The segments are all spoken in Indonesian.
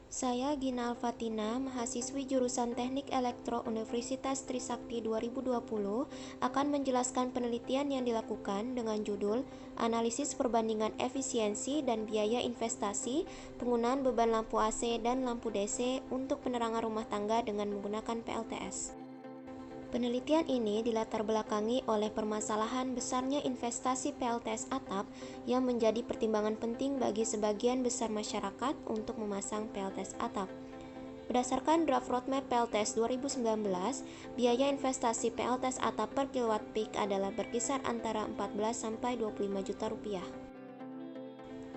Saya Gina Alfatina, mahasiswi jurusan Teknik Elektro Universitas Trisakti 2020, akan menjelaskan penelitian yang dilakukan dengan judul Analisis Perbandingan Efisiensi dan Biaya Investasi Penggunaan Beban Lampu AC dan Lampu DC untuk Penerangan Rumah Tangga dengan menggunakan PLTS. Penelitian ini dilatar belakangi oleh permasalahan besarnya investasi PLTS atap yang menjadi pertimbangan penting bagi sebagian besar masyarakat untuk memasang PLTS atap. Berdasarkan draft roadmap PLTS 2019, biaya investasi PLTS atap per kilowatt peak adalah berkisar antara 14 sampai 25 juta rupiah.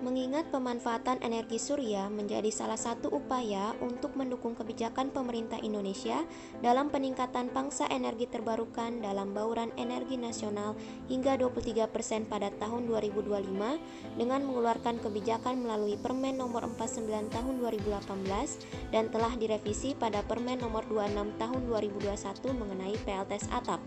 Mengingat pemanfaatan energi surya menjadi salah satu upaya untuk mendukung kebijakan pemerintah Indonesia dalam peningkatan pangsa energi terbarukan dalam bauran energi nasional hingga 23% pada tahun 2025 dengan mengeluarkan kebijakan melalui Permen Nomor 49 Tahun 2018 dan telah direvisi pada Permen Nomor 26 Tahun 2021 mengenai PLTS atap.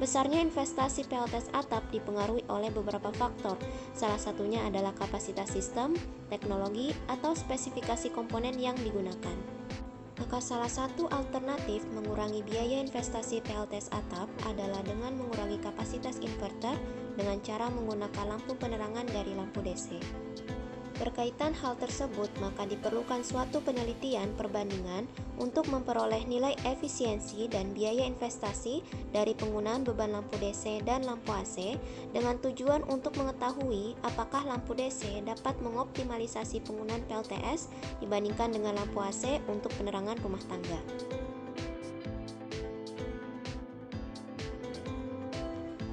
Besarnya investasi PLTS atap dipengaruhi oleh beberapa faktor, salah satunya adalah kapasitas sistem, teknologi, atau spesifikasi komponen yang digunakan. Maka salah satu alternatif mengurangi biaya investasi PLTS atap adalah dengan mengurangi kapasitas inverter dengan cara menggunakan lampu penerangan dari lampu DC. Berkaitan hal tersebut, maka diperlukan suatu penelitian perbandingan untuk memperoleh nilai efisiensi dan biaya investasi dari penggunaan beban lampu DC dan lampu AC dengan tujuan untuk mengetahui apakah lampu DC dapat mengoptimalisasi penggunaan PLTS dibandingkan dengan lampu AC untuk penerangan rumah tangga.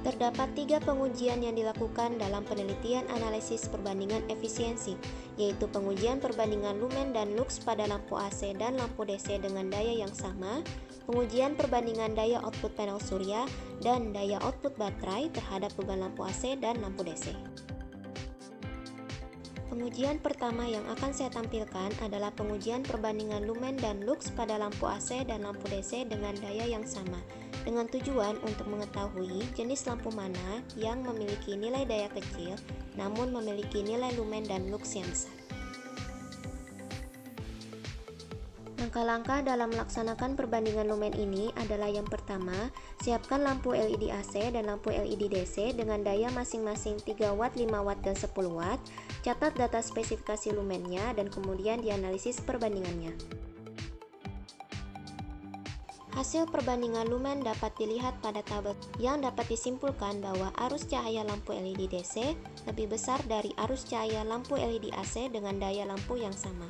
Terdapat 3 pengujian yang dilakukan dalam penelitian analisis perbandingan efisiensi, yaitu pengujian perbandingan lumen dan lux pada lampu AC dan lampu DC dengan daya yang sama, pengujian perbandingan daya output panel surya, dan daya output baterai terhadap beban lampu AC dan lampu DC. Pengujian pertama yang akan saya tampilkan adalah pengujian perbandingan lumen dan lux pada lampu AC dan lampu DC dengan daya yang sama, dengan tujuan untuk mengetahui jenis lampu mana yang memiliki nilai daya kecil namun memiliki nilai lumen dan lux yang besar. Langkah-langkah dalam melaksanakan perbandingan lumen ini adalah yang pertama, siapkan lampu LED AC dan lampu LED DC dengan daya masing-masing 3 watt, 5 watt, dan 10 watt. Catat data spesifikasi lumennya dan kemudian dianalisis perbandingannya. Hasil perbandingan lumen dapat dilihat pada tabel yang dapat disimpulkan bahwa arus cahaya lampu LED DC lebih besar dari arus cahaya lampu LED AC dengan daya lampu yang sama.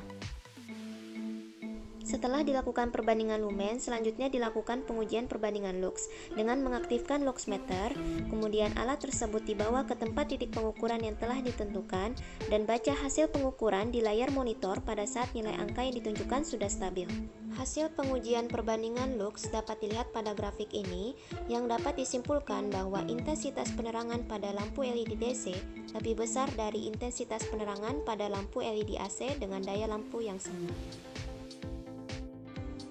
Setelah dilakukan perbandingan lumen, selanjutnya dilakukan pengujian perbandingan lux dengan mengaktifkan lux meter, kemudian alat tersebut dibawa ke tempat titik pengukuran yang telah ditentukan dan baca hasil pengukuran di layar monitor pada saat nilai angka yang ditunjukkan sudah stabil. Hasil pengujian perbandingan lux dapat dilihat pada grafik ini yang dapat disimpulkan bahwa intensitas penerangan pada lampu LED DC lebih besar dari intensitas penerangan pada lampu LED AC dengan daya lampu yang sama.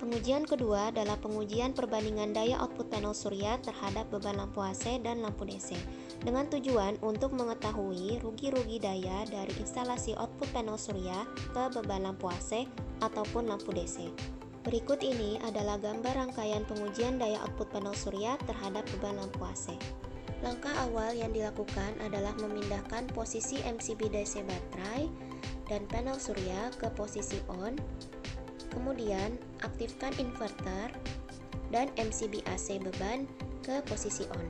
Pengujian kedua adalah pengujian perbandingan daya output panel surya terhadap beban lampu AC dan lampu DC dengan tujuan untuk mengetahui rugi-rugi daya dari instalasi output panel surya ke beban lampu AC ataupun lampu DC. Berikut ini adalah gambar rangkaian pengujian daya output panel surya terhadap beban lampu AC. Langkah awal yang dilakukan adalah memindahkan posisi MCB DC baterai dan panel surya ke posisi on. Kemudian, aktifkan inverter dan MCB AC beban ke posisi on.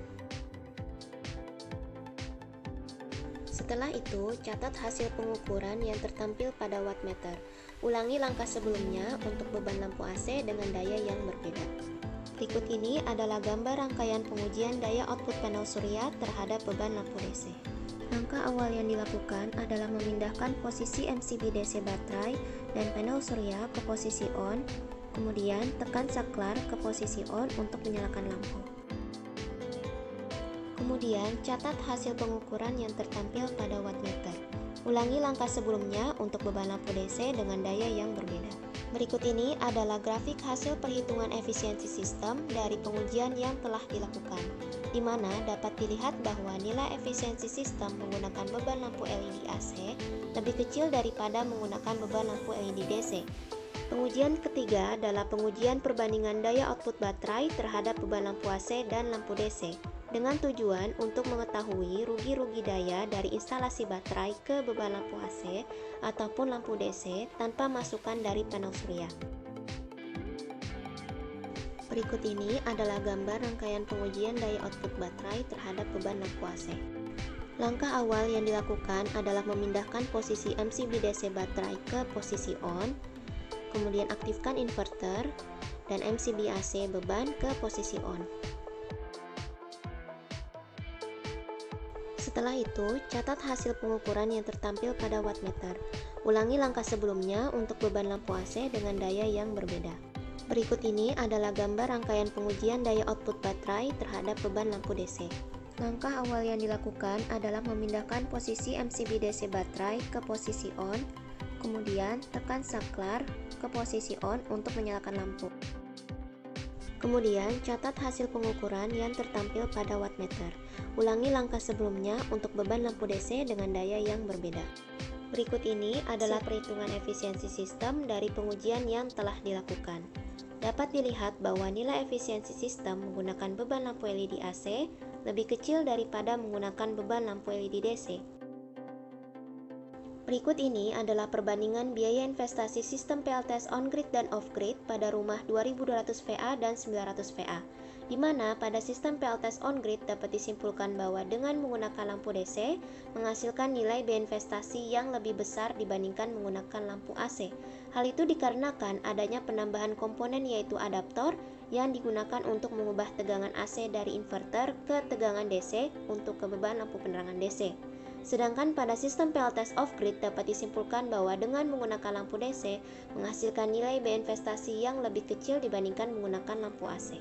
Setelah itu, catat hasil pengukuran yang tertampil pada wattmeter. Ulangi langkah sebelumnya untuk beban lampu AC dengan daya yang berbeda. Berikut ini adalah gambar rangkaian pengujian daya output panel surya terhadap beban lampu DC. Langkah awal yang dilakukan adalah memindahkan posisi MCB DC baterai dan panel surya ke posisi on, kemudian tekan saklar ke posisi on untuk menyalakan lampu. Kemudian catat hasil pengukuran yang tertampil pada wattmeter. Ulangi langkah sebelumnya untuk beban lampu DC dengan daya yang berbeda. Berikut ini adalah grafik hasil perhitungan efisiensi sistem dari pengujian yang telah dilakukan, di mana dapat dilihat bahwa nilai efisiensi sistem menggunakan beban lampu LED AC lebih kecil daripada menggunakan beban lampu LED DC. Pengujian ketiga adalah pengujian perbandingan daya output baterai terhadap beban lampu AC dan lampu DC, dengan tujuan untuk mengetahui rugi-rugi daya dari instalasi baterai ke beban lampu AC ataupun lampu DC tanpa masukan dari panel surya. Berikut ini adalah gambar rangkaian pengujian daya output baterai terhadap beban lampu AC. Langkah awal yang dilakukan adalah memindahkan posisi MCB DC baterai ke posisi on, kemudian aktifkan inverter, dan MCB AC beban ke posisi on. Setelah itu, catat hasil pengukuran yang tertampil pada wattmeter. Ulangi langkah sebelumnya untuk beban lampu AC dengan daya yang berbeda. Berikut ini adalah gambar rangkaian pengujian daya output baterai terhadap beban lampu DC. Langkah awal yang dilakukan adalah memindahkan posisi MCB DC baterai ke posisi on, kemudian tekan saklar ke posisi on untuk menyalakan lampu. Kemudian, catat hasil pengukuran yang tertampil pada wattmeter. Ulangi langkah sebelumnya untuk beban lampu DC dengan daya yang berbeda. Berikut ini adalah perhitungan efisiensi sistem dari pengujian yang telah dilakukan. Dapat dilihat bahwa nilai efisiensi sistem menggunakan beban lampu LED AC lebih kecil daripada menggunakan beban lampu LED DC. Berikut ini adalah perbandingan biaya investasi sistem PLTS on-grid dan off-grid pada rumah 2200 VA dan 900 VA, di mana pada sistem PLTS on-grid dapat disimpulkan bahwa dengan menggunakan lampu DC menghasilkan nilai biaya investasi yang lebih besar dibandingkan menggunakan lampu AC. Hal itu dikarenakan adanya penambahan komponen yaitu adaptor yang digunakan untuk mengubah tegangan AC dari inverter ke tegangan DC untuk ke beban lampu penerangan DC. Sedangkan pada sistem PLTS off-grid dapat disimpulkan bahwa dengan menggunakan lampu DC menghasilkan nilai biaya investasi yang lebih kecil dibandingkan menggunakan lampu AC.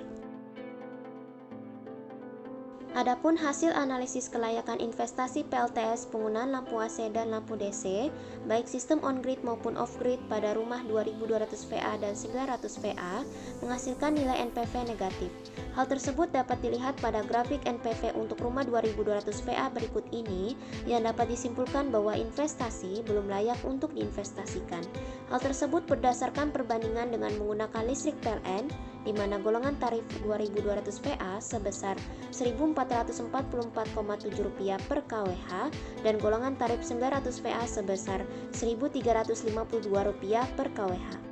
Adapun hasil analisis kelayakan investasi PLTS penggunaan lampu AC dan lampu DC, baik sistem on-grid maupun off-grid pada rumah 2200 VA dan 900 VA menghasilkan nilai NPV negatif. Hal tersebut dapat dilihat pada grafik NPV untuk rumah 2200 VA berikut ini yang dapat disimpulkan bahwa investasi belum layak untuk diinvestasikan. Hal tersebut berdasarkan perbandingan dengan menggunakan listrik PLN, di mana golongan tarif 2200 VA sebesar Rp1.444,7 per kWh dan golongan tarif 900 VA sebesar Rp1.352 per kWh.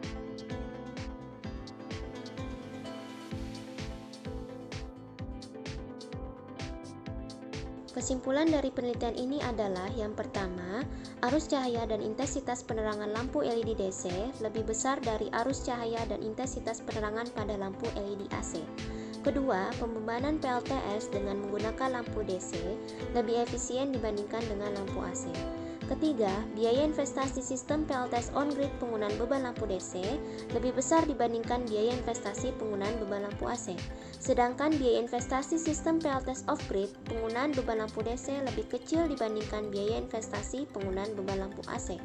Kesimpulan dari penelitian ini adalah yang pertama, arus cahaya dan intensitas penerangan lampu LED DC lebih besar dari arus cahaya dan intensitas penerangan pada lampu LED AC. Kedua, pembebanan PLTS dengan menggunakan lampu DC lebih efisien dibandingkan dengan lampu AC. Ketiga, biaya investasi sistem PLTS on-grid penggunaan beban lampu DC lebih besar dibandingkan biaya investasi penggunaan beban lampu AC. Sedangkan biaya investasi sistem PLTS off-grid penggunaan beban lampu DC lebih kecil dibandingkan biaya investasi penggunaan beban lampu AC.